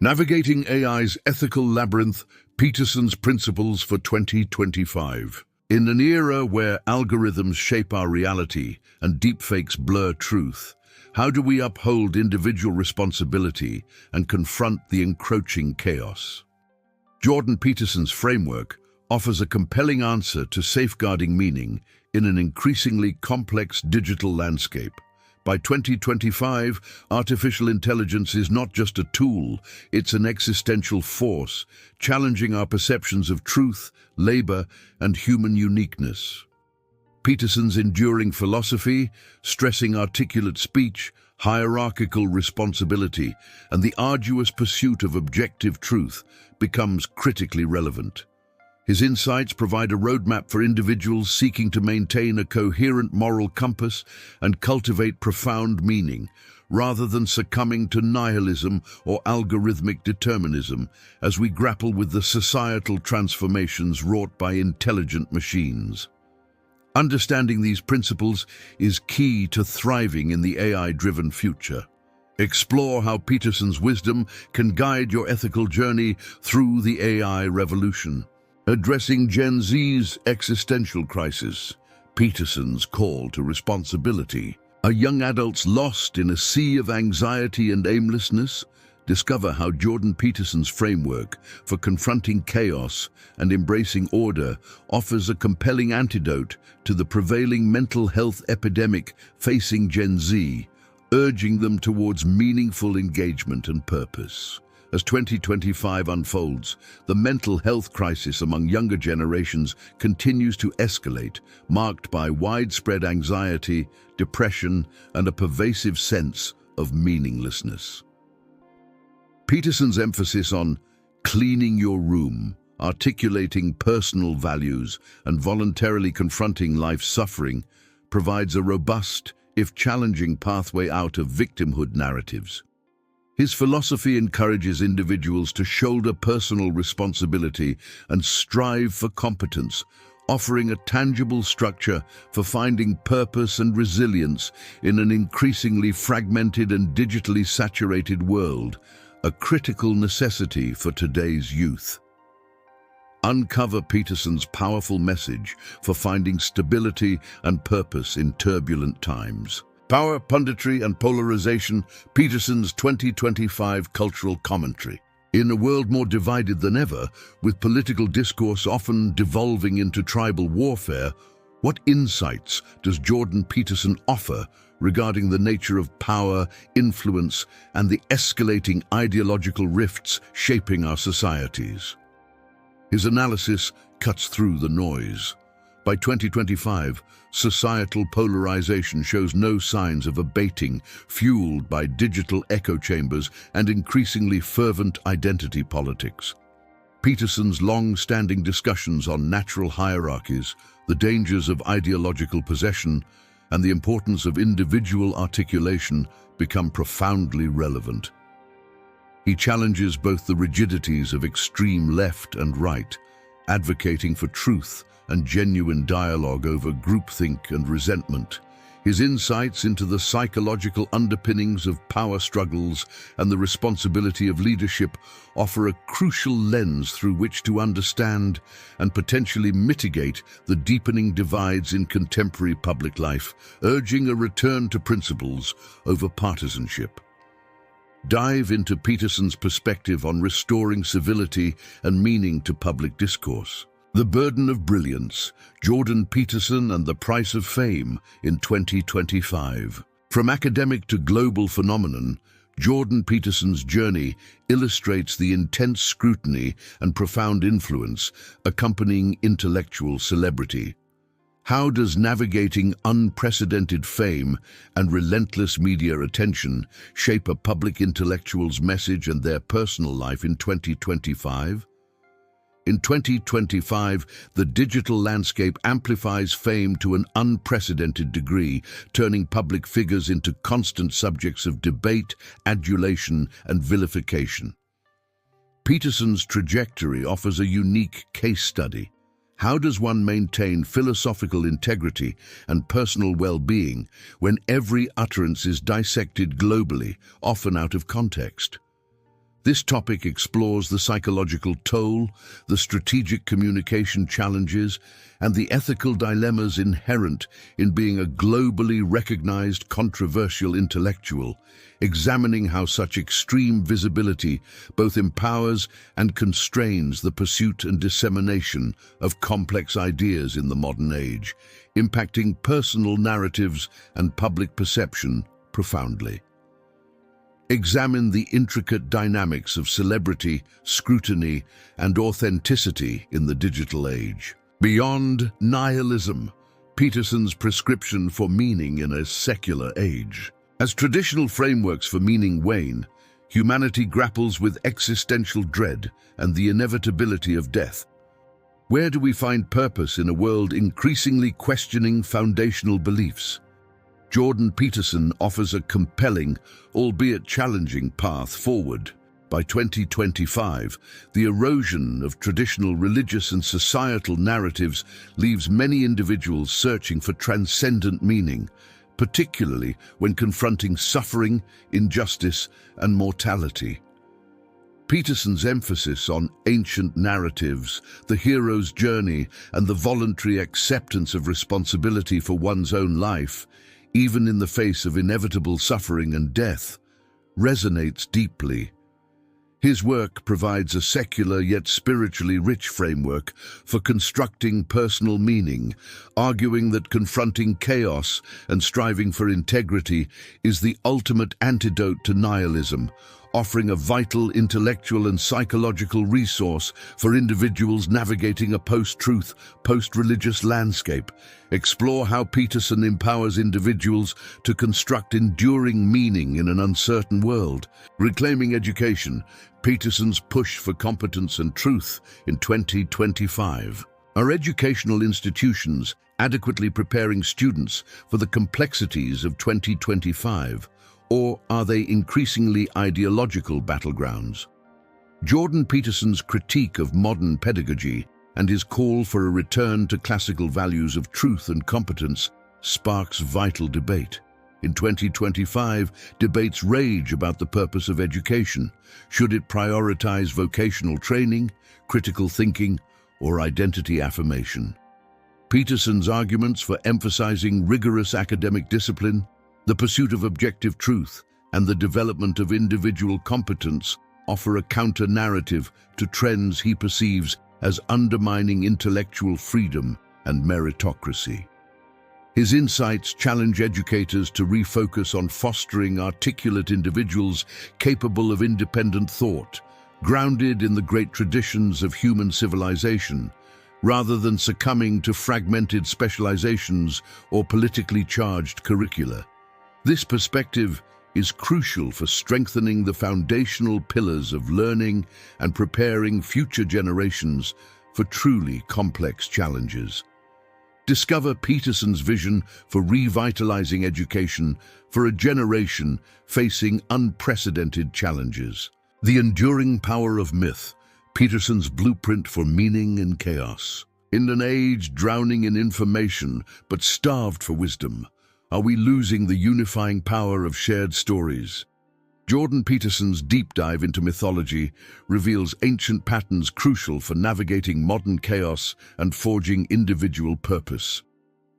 Navigating AI's Ethical Labyrinth, Peterson's Principles for 2025. In an era where algorithms shape our reality and deepfakes blur truth, how do we uphold individual responsibility and confront the encroaching chaos? Jordan Peterson's framework offers a compelling answer to safeguarding meaning in an increasingly complex digital landscape. By 2025, artificial intelligence is not just a tool, it's an existential force, challenging our perceptions of truth, labor, and human uniqueness. Peterson's enduring philosophy, stressing articulate speech, hierarchical responsibility, and the arduous pursuit of objective truth, becomes critically relevant. His insights provide a roadmap for individuals seeking to maintain a coherent moral compass and cultivate profound meaning, rather than succumbing to nihilism or algorithmic determinism as we grapple with the societal transformations wrought by intelligent machines. Understanding these principles is key to thriving in the AI-driven future. Explore how Peterson's wisdom can guide your ethical journey through the AI revolution. Addressing Gen Z's existential crisis, Peterson's call to responsibility. Are young adults lost in a sea of anxiety and aimlessness? Discover how Jordan Peterson's framework for confronting chaos and embracing order offers a compelling antidote to the prevailing mental health epidemic facing Gen Z, urging them towards meaningful engagement and purpose. As 2025 unfolds, the mental health crisis among younger generations continues to escalate, marked by widespread anxiety, depression, and a pervasive sense of meaninglessness. Peterson's emphasis on cleaning your room, articulating personal values, and voluntarily confronting life's suffering provides a robust, if challenging, pathway out of victimhood narratives. His philosophy encourages individuals to shoulder personal responsibility and strive for competence, offering a tangible structure for finding purpose and resilience in an increasingly fragmented and digitally saturated world, a critical necessity for today's youth. Uncover Peterson's powerful message for finding stability and purpose in turbulent times. Power, Punditry, and Polarization, Peterson's 2025 Cultural Commentary. In a world more divided than ever, with political discourse often devolving into tribal warfare, what insights does Jordan Peterson offer regarding the nature of power, influence, and the escalating ideological rifts shaping our societies? His analysis cuts through the noise. By 2025, societal polarization shows no signs of abating, fueled by digital echo chambers and increasingly fervent identity politics. Peterson's long-standing discussions on natural hierarchies, the dangers of ideological possession, and the importance of individual articulation become profoundly relevant. He challenges both the rigidities of extreme left and right, advocating for truth and genuine dialogue over groupthink and resentment. His insights into the psychological underpinnings of power struggles and the responsibility of leadership offer a crucial lens through which to understand and potentially mitigate the deepening divides in contemporary public life, urging a return to principles over partisanship. Dive into Peterson's perspective on restoring civility and meaning to public discourse. The Burden of Brilliance, Jordan Peterson and the Price of Fame in 2025. From academic to global phenomenon, Jordan Peterson's journey illustrates the intense scrutiny and profound influence accompanying intellectual celebrity. How does navigating unprecedented fame and relentless media attention shape a public intellectual's message and their personal life in 2025? In 2025, the digital landscape amplifies fame to an unprecedented degree, turning public figures into constant subjects of debate, adulation, and vilification. Peterson's trajectory offers a unique case study. How does one maintain philosophical integrity and personal well-being when every utterance is dissected globally, often out of context? This topic explores the psychological toll, the strategic communication challenges, and the ethical dilemmas inherent in being a globally recognized controversial intellectual, examining how such extreme visibility both empowers and constrains the pursuit and dissemination of complex ideas in the modern age, impacting personal narratives and public perception profoundly. Examine the intricate dynamics of celebrity, scrutiny, and authenticity in the digital age. Beyond nihilism, Peterson's prescription for meaning in a secular age. As traditional frameworks for meaning wane, humanity grapples with existential dread and the inevitability of death. Where do we find purpose in a world increasingly questioning foundational beliefs? Jordan Peterson offers a compelling, albeit challenging, path forward. By 2025, the erosion of traditional religious and societal narratives leaves many individuals searching for transcendent meaning, particularly when confronting suffering, injustice, and mortality. Peterson's emphasis on ancient narratives, the hero's journey, and the voluntary acceptance of responsibility for one's own life, even in the face of inevitable suffering and death, resonates deeply. His work provides a secular yet spiritually rich framework for constructing personal meaning, arguing that confronting chaos and striving for integrity is the ultimate antidote to nihilism, offering a vital intellectual and psychological resource for individuals navigating a post-truth, post-religious landscape. Explore how Peterson empowers individuals to construct enduring meaning in an uncertain world. Reclaiming education, Peterson's push for competence and truth in 2025. Are educational institutions adequately preparing students for the complexities of 2025? Or are they increasingly ideological battlegrounds? Jordan Peterson's critique of modern pedagogy and his call for a return to classical values of truth and competence sparks vital debate. In 2025, debates rage about the purpose of education. Should it prioritize vocational training, critical thinking, or identity affirmation? Peterson's arguments for emphasizing rigorous academic discipline, the pursuit of objective truth, and the development of individual competence offer a counter-narrative to trends he perceives as undermining intellectual freedom and meritocracy. His insights challenge educators to refocus on fostering articulate individuals capable of independent thought, grounded in the great traditions of human civilization, rather than succumbing to fragmented specializations or politically charged curricula. This perspective is crucial for strengthening the foundational pillars of learning and preparing future generations for truly complex challenges. Discover Peterson's vision for revitalizing education for a generation facing unprecedented challenges. The enduring power of myth, Peterson's blueprint for meaning in chaos. In an age drowning in information but starved for wisdom, are we losing the unifying power of shared stories? Jordan Peterson's deep dive into mythology reveals ancient patterns crucial for navigating modern chaos and forging individual purpose.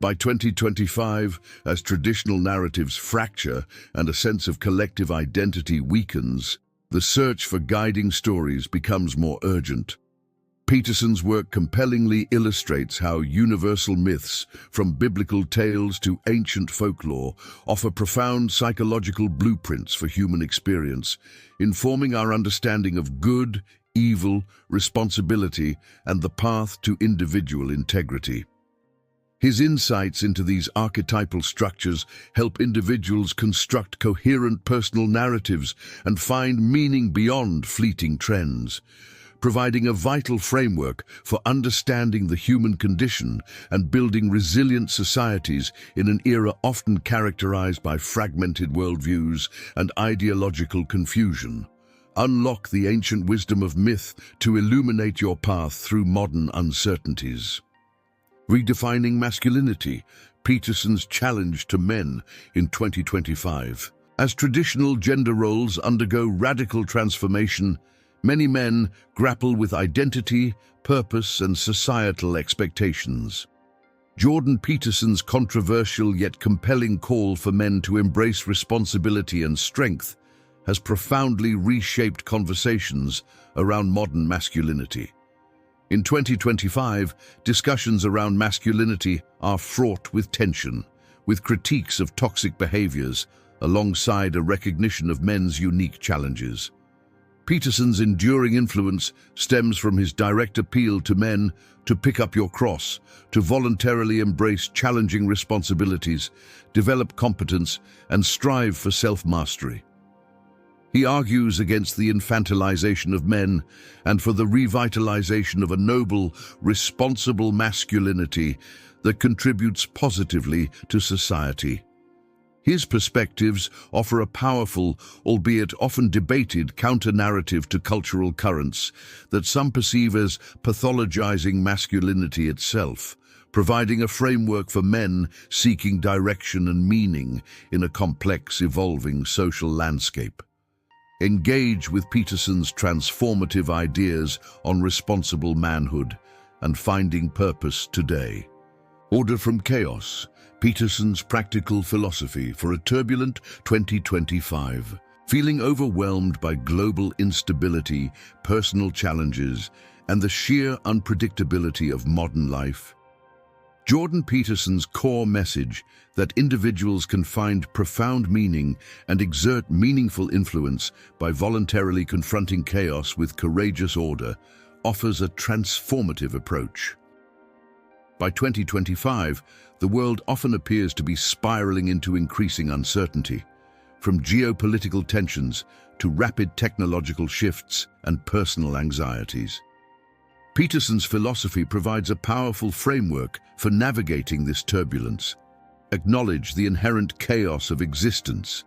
By 2025, as traditional narratives fracture and a sense of collective identity weakens, the search for guiding stories becomes more urgent. Peterson's work compellingly illustrates how universal myths, from biblical tales to ancient folklore, offer profound psychological blueprints for human experience, informing our understanding of good, evil, responsibility, and the path to individual integrity. His insights into these archetypal structures help individuals construct coherent personal narratives and find meaning beyond fleeting trends, providing a vital framework for understanding the human condition and building resilient societies in an era often characterized by fragmented worldviews and ideological confusion. Unlock the ancient wisdom of myth to illuminate your path through modern uncertainties. Redefining masculinity, Peterson's challenge to men in 2025. As traditional gender roles undergo radical transformation, many men grapple with identity, purpose, and societal expectations. Jordan Peterson's controversial yet compelling call for men to embrace responsibility and strength has profoundly reshaped conversations around modern masculinity. In 2025, discussions around masculinity are fraught with tension, with critiques of toxic behaviors alongside a recognition of men's unique challenges. Peterson's enduring influence stems from his direct appeal to men to pick up your cross, to voluntarily embrace challenging responsibilities, develop competence, and strive for self-mastery. He argues against the infantilization of men and for the revitalization of a noble, responsible masculinity that contributes positively to society. His perspectives offer a powerful, albeit often debated, counter-narrative to cultural currents that some perceive as pathologizing masculinity itself, providing a framework for men seeking direction and meaning in a complex, evolving social landscape. Engage with Peterson's transformative ideas on responsible manhood and finding purpose today. Order from Chaos, Peterson's practical philosophy for a turbulent 2025. Feeling overwhelmed by global instability, personal challenges, and the sheer unpredictability of modern life? Jordan Peterson's core message that individuals can find profound meaning and exert meaningful influence by voluntarily confronting chaos with courageous order offers a transformative approach. By 2025, the world often appears to be spiraling into increasing uncertainty, from geopolitical tensions to rapid technological shifts and personal anxieties. Peterson's philosophy provides a powerful framework for navigating this turbulence. Acknowledge the inherent chaos of existence,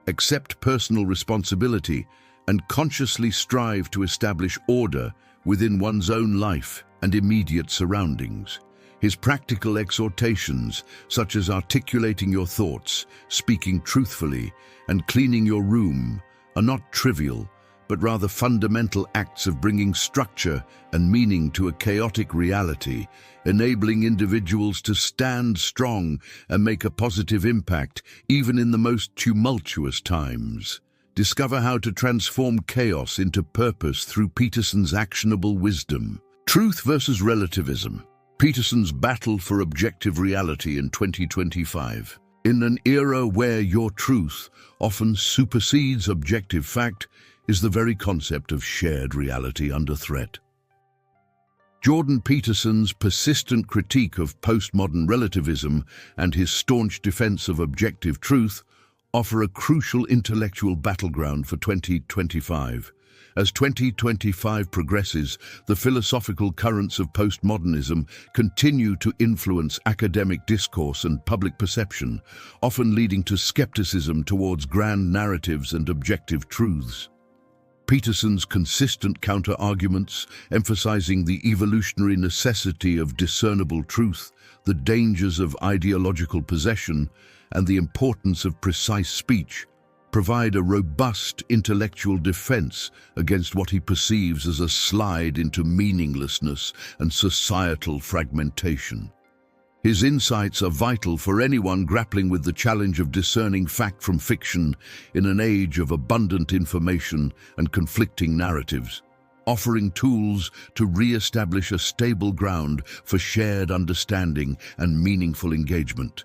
accept personal responsibility, and consciously strive to establish order within one's own life and immediate surroundings. His practical exhortations, such as articulating your thoughts, speaking truthfully, and cleaning your room, are not trivial, but rather fundamental acts of bringing structure and meaning to a chaotic reality, enabling individuals to stand strong and make a positive impact even in the most tumultuous times. Discover how to transform chaos into purpose through Peterson's actionable wisdom. Truth versus relativism. Peterson's battle for objective reality in 2025. In an era where your truth often supersedes objective fact, is the very concept of shared reality under threat. Jordan Peterson's persistent critique of postmodern relativism and his staunch defense of objective truth offer a crucial intellectual battleground for 2025. As 2025 progresses, the philosophical currents of postmodernism continue to influence academic discourse and public perception, often leading to skepticism towards grand narratives and objective truths. Peterson's consistent counter-arguments, emphasizing the evolutionary necessity of discernible truth, the dangers of ideological possession, and the importance of precise speech, provide a robust intellectual defense against what he perceives as a slide into meaninglessness and societal fragmentation. His insights are vital for anyone grappling with the challenge of discerning fact from fiction in an age of abundant information and conflicting narratives, offering tools to re-establish a stable ground for shared understanding and meaningful engagement.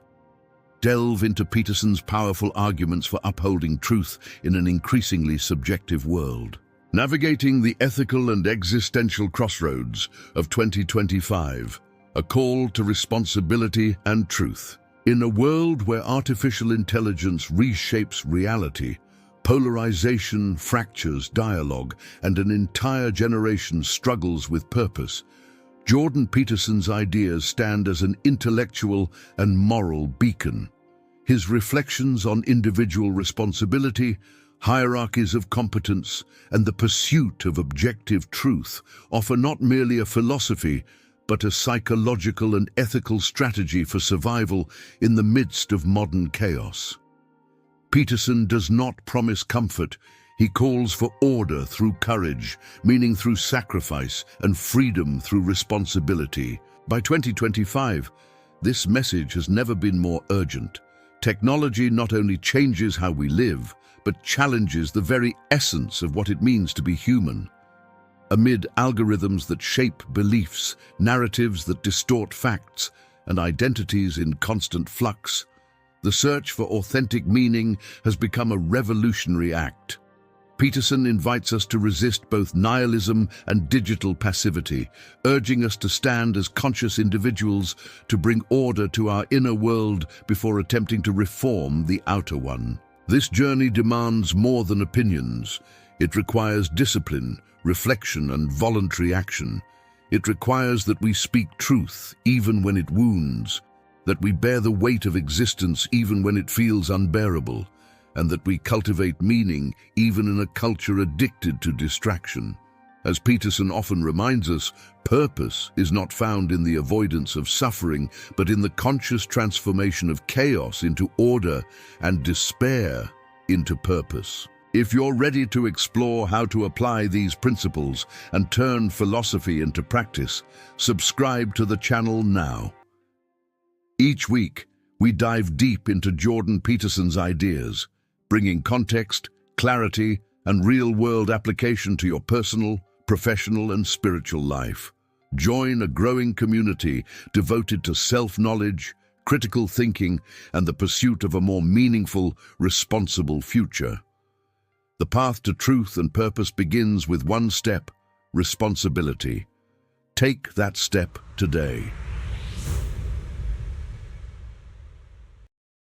Delve into Peterson's powerful arguments for upholding truth in an increasingly subjective world. Navigating the ethical and existential crossroads of 2025. A call to responsibility and truth. In a world where artificial intelligence reshapes reality, polarization fractures dialogue, and an entire generation struggles with purpose, Jordan Peterson's ideas stand as an intellectual and moral beacon. His reflections on individual responsibility, hierarchies of competence, and the pursuit of objective truth offer not merely a philosophy, but a psychological and ethical strategy for survival in the midst of modern chaos. Peterson does not promise comfort. He calls for order through courage, meaning through sacrifice, and freedom through responsibility. By 2025, this message has never been more urgent. Technology not only changes how we live, but challenges the very essence of what it means to be human. Amid algorithms that shape beliefs, narratives that distort facts, and identities in constant flux, the search for authentic meaning has become a revolutionary act. Peterson invites us to resist both nihilism and digital passivity, urging us to stand as conscious individuals to bring order to our inner world before attempting to reform the outer one. This journey demands more than opinions. It requires discipline, reflection, and voluntary action. It requires that we speak truth even when it wounds, that we bear the weight of existence even when it feels unbearable, and that we cultivate meaning even in a culture addicted to distraction. As Peterson often reminds us, purpose is not found in the avoidance of suffering, but in the conscious transformation of chaos into order and despair into purpose. If you're ready to explore how to apply these principles and turn philosophy into practice, subscribe to the channel now. Each week, we dive deep into Jordan Peterson's ideas, bringing context, clarity, and real-world application to your personal, professional, and spiritual life. Join a growing community devoted to self-knowledge, critical thinking, and the pursuit of a more meaningful, responsible future. The path to truth and purpose begins with one step: responsibility. Take that step today.